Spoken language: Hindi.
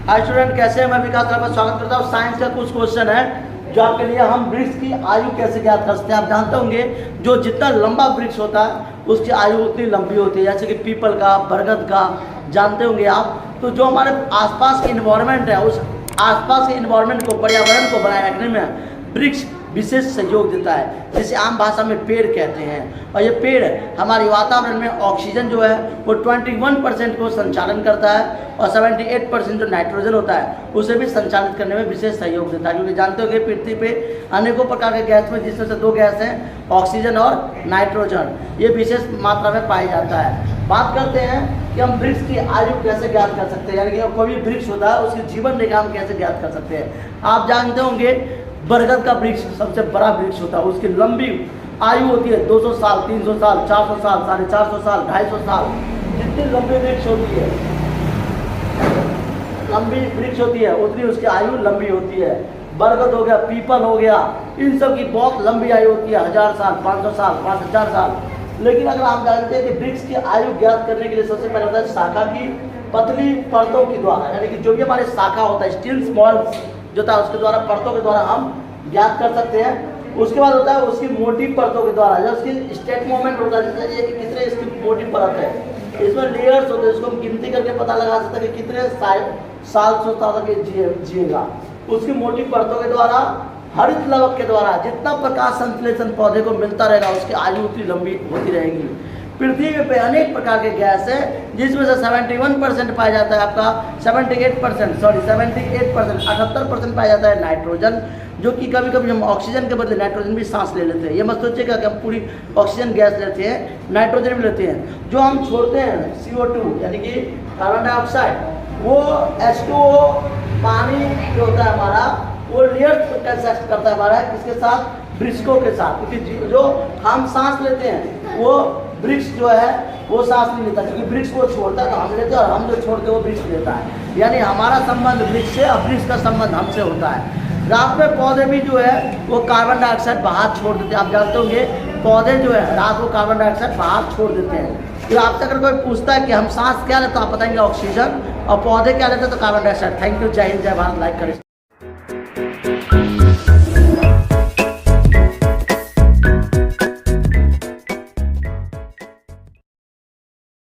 हाय स्टूडेंट, कैसे हैं? मैं विकास का स्वागत करता हूँ। साइंस का कुछ क्वेश्चन है जो आपके लिए हम वृक्ष की आयु कैसे ज्ञात कर सकते हैं। आप जानते होंगे जो जितना लंबा वृक्ष होता है उसकी आयु उतनी लंबी होती है, जैसे कि पीपल का, बरगद का, जानते होंगे आप। तो जो हमारे आसपास के इन्वायरमेंट है, उस आसपास के इन्वायरमेंट को, पर्यावरण को बनाए रखने में वृक्ष विशेष सहयोग देता है, जिसे आम भाषा में पेड़ कहते हैं। और ये पेड़ हमारे वातावरण में ऑक्सीजन जो है वो 21% को संचालन करता है और 78% जो नाइट्रोजन होता है उसे भी संचालित करने में विशेष सहयोग देता है। क्योंकि जानते हो कि पृथ्वी पे अनेकों प्रकार के गैस में, जिसमें से दो गैस हैं, ऑक्सीजन और नाइट्रोजन, ये विशेष मात्रा में पाया जाता है। बात करते हैं कि हम वृक्ष की आयु कैसे ज्ञात कर सकते हैं, यानी कि कोई भी वृक्ष होता है उसकी जीवन रेखा हम कैसे ज्ञात कर सकते हैं। आप जानते होंगे बरगद का वृक्ष सबसे बड़ा वृक्ष होता है, उसकी लंबी आयु होती है 200 साल, 300 साल, 400 साल, 450 साल, 250 साल। जितनी लंबी वृक्ष होती है, लंबी वृक्ष होती है उतनी उसकी आयु लंबी होती है। बरगद हो गया, पीपल हो गया, इन सब की बहुत लंबी आयु होती है, 1000 साल, 500 साल, 5000 साल। लेकिन अगर आप जानते हैं कि वृक्ष की आयु ज्ञात करने के लिए सबसे पहले होता है शाखा की पतली परतों के द्वारा, यानी कि जो भी हमारे शाखा होता है, स्टिल्स मॉल्स जो था उसके द्वारा, परतों के द्वारा हम ज्ञात कर सकते हैं। उसके बाद होता है उसकी मोटी परतों के द्वारा, जब उसकी स्टेट मोमेंट होता है, जैसे ये कि कितने इसकी मोटी परत है, इसमें लेयर्स होते हैं, इसको हम गिनती करके पता लगा सकते हैं कि कितने साल तक जिएगा। उसकी मोटी परतों के द्वारा, हरित लवक के द्वारा जितना प्रकाश संश्लेषण पौधे को मिलता रहेगा उसकी आयु उतनी लंबी होती रहेगी। पृथ्वी पे अनेक प्रकार के गैस है, जिसमें से 71% पाया जाता है आपका 78% 78% पाया जाता है नाइट्रोजन, जो कि कभी कभी हम ऑक्सीजन के बदले नाइट्रोजन भी सांस ले लेते हैं। ये मत सोचिएगा कि हम पूरी ऑक्सीजन गैस लेते हैं, नाइट्रोजन भी लेते हैं। जो हम छोड़ते हैं CO2 यानी कि कार्बन डाइऑक्साइड, वो H2O पानी जो होता है हमारा, वो लेयर कंसेप्ट करता है हमारा किसके साथ, वृक्षों के साथ। क्योंकि जो हम सांस लेते हैं वो वृक्ष जो है वो सांस नहीं लेता, क्योंकि वृक्ष वो छोड़ता है तो हम लेते हैं, और हम जो छोड़ते हैं वो वृक्ष लेता है। यानी हमारा संबंध वृक्ष से और वृक्ष का संबंध हमसे होता है। रात में पौधे भी जो है वो कार्बन डाइऑक्साइड बाहर छोड़ देते हैं। आप जानते होंगे पौधे जो है रात को कार्बन डाइऑक्साइड बाहर छोड़ देते हैं। फिर आपसे अगर कोई पूछता है कि हम सांस क्या लेते हैं, आप बताएंगे ऑक्सीजन, और पौधे क्या लेते हैं तो कार्बन डाइऑक्साइड। थैंक यू, जय हिंद, जय भारत। लाइक करें।